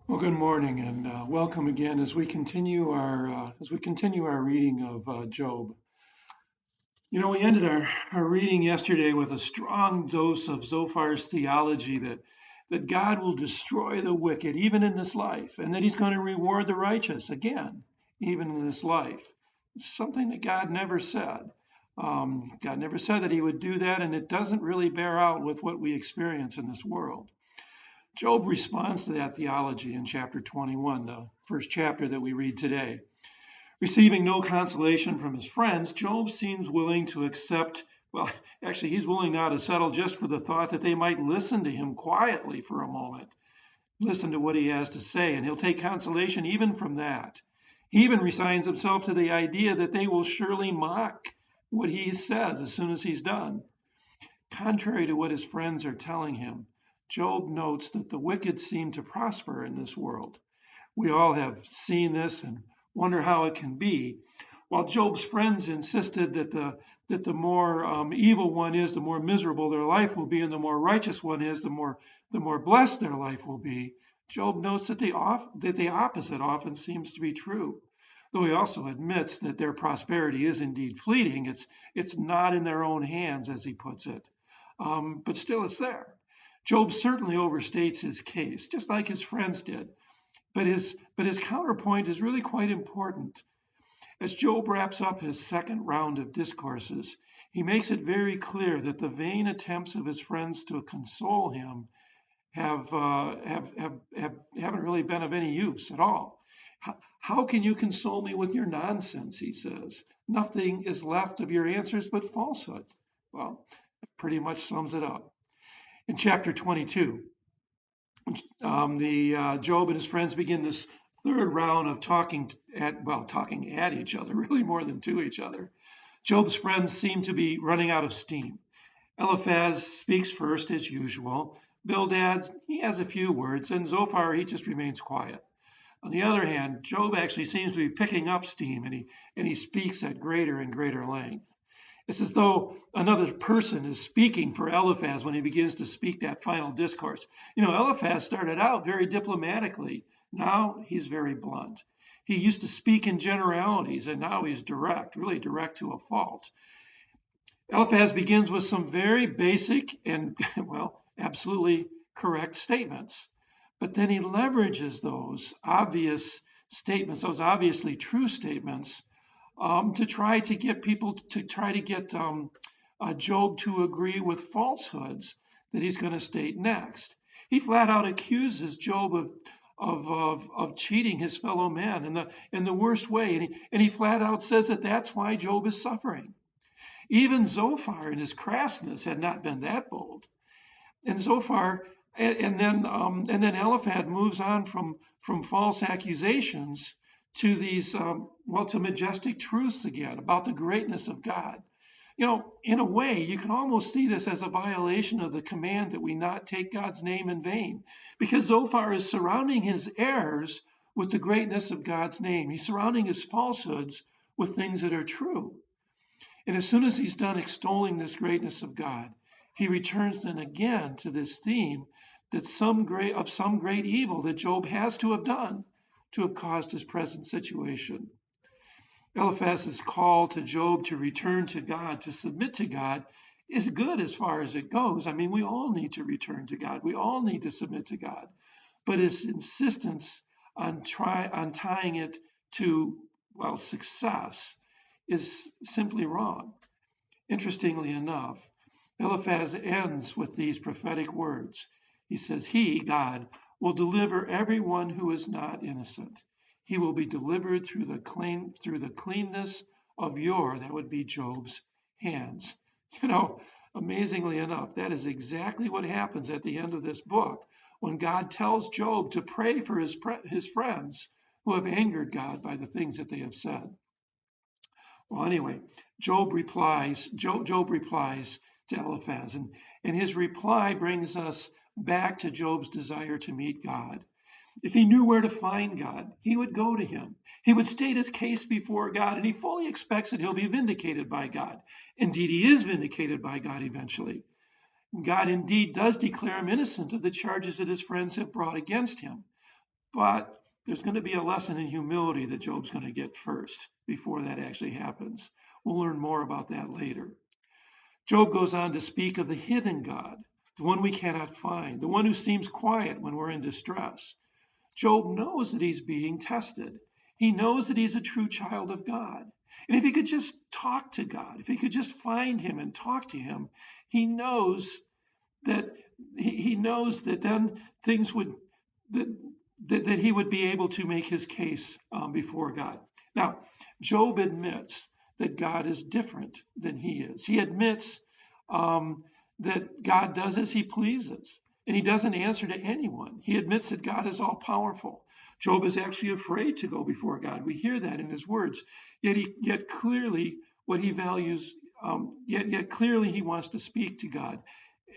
Well, good morning and welcome again as we continue our reading of Job. You know, we ended our reading yesterday with a strong dose of Zophar's theology that God will destroy the wicked even in this life, and that He's going to reward the righteous again, even in this life. It's something that God never said. God never said that He would do that, and it doesn't really bear out with what we experience in this world. Job responds to that theology in chapter 21, the first chapter that we read today. Receiving no consolation from his friends, Job seems willing to accept, well, actually, he's willing now to settle just for the thought that they might listen to him quietly for a moment, listen to what he has to say, and he'll take consolation even from that. He even resigns himself to the idea that they will surely mock what he says as soon as he's done. Contrary to what his friends are telling him, Job notes that the wicked seem to prosper in this world. We all have seen this and wonder how it can be. While Job's friends insisted that the more evil one is, the more miserable their life will be, and the more righteous one is, the more blessed their life will be, Job notes that the opposite often seems to be true. Though he also admits that their prosperity is indeed fleeting, it's not in their own hands, as he puts it. But still, it's there. Job certainly overstates his case, just like his friends did. But his counterpoint is really quite important. As Job wraps up his second round of discourses, he makes it very clear that the vain attempts of his friends to console him haven't really been of any use at all. How can you console me with your nonsense, he says. Nothing is left of your answers but falsehood. Well, that pretty much sums it up. In chapter 22, Job and his friends begin this third round of talking at each other, really more than to each other. Job's friends seem to be running out of steam. Eliphaz speaks first as usual. Bildad, he has a few words, and Zophar, he just remains quiet. On the other hand, Job actually seems to be picking up steam, and he speaks at greater and greater length. It's as though another person is speaking for Eliphaz when he begins to speak that final discourse. You know, Eliphaz started out very diplomatically. Now he's very blunt. He used to speak in generalities, and now he's direct, really direct to a fault. Eliphaz begins with some very basic and, well, absolutely correct statements. But then he leverages those obvious statements, those obviously true statements, to try to get Job to agree with falsehoods that he's going to state next. He flat out accuses Job of cheating his fellow man in the worst way, and he flat out says that that's why Job is suffering. Even Zophar in his crassness had not been that bold. And Zophar, and then Eliphaz moves on from false accusations to these, to majestic truths again about the greatness of God. You know, in a way, you can almost see this as a violation of the command that we not take God's name in vain, because Zophar is surrounding his errors with the greatness of God's name. He's surrounding his falsehoods with things that are true. And as soon as he's done extolling this greatness of God, he returns then again to this theme that some great evil that Job has to have done to have caused his present situation. Eliphaz's call to Job to return to God, to submit to God, is good as far as it goes. I mean, we all need to return to God. We all need to submit to God. But his insistence on tying it to, success is simply wrong. Interestingly enough, Eliphaz ends with these prophetic words. He says, He, God, will deliver everyone who is not innocent. He will be delivered through the cleanness of that would be Job's hands. You know, amazingly enough, that is exactly what happens at the end of this book when God tells Job to pray for his friends who have angered God by the things that they have said. Well, anyway, Job replies to Eliphaz, and his reply brings us back to Job's desire to meet God. If he knew where to find God, he would go to him. He would state his case before God, and he fully expects that he'll be vindicated by God. Indeed, he is vindicated by God eventually. God indeed does declare him innocent of the charges that his friends have brought against him. But there's going to be a lesson in humility that Job's going to get first before that actually happens. We'll learn more about that later. Job goes on to speak of the hidden God, the one we cannot find, the one who seems quiet when we're in distress. Job knows that he's being tested. He knows that he's a true child of God. And if he could just talk to God, if he could just find him and talk to him, he knows that then things would that he would be able to make his case before God. Now, Job admits that God is different than he is. He admits that God does as he pleases, and he doesn't answer to anyone. He admits that God is all powerful. Job is actually afraid to go before God. We hear that in his words. Yet clearly what he values, yet clearly he wants to speak to God.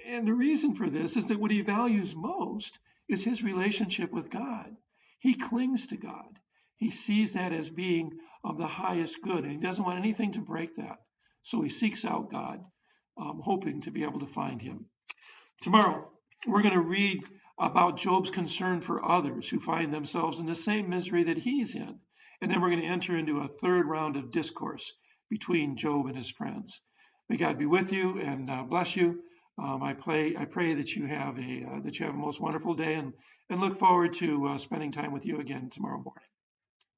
And the reason for this is that what he values most is his relationship with God. He clings to God. He sees that as being of the highest good, and he doesn't want anything to break that. So he seeks out God, hoping to be able to find him. Tomorrow, we're going to read about Job's concern for others who find themselves in the same misery that he's in. And then we're going to enter into a third round of discourse between Job and his friends. May God be with you and bless you. I pray that you have a most wonderful day, and look forward to spending time with you again tomorrow morning.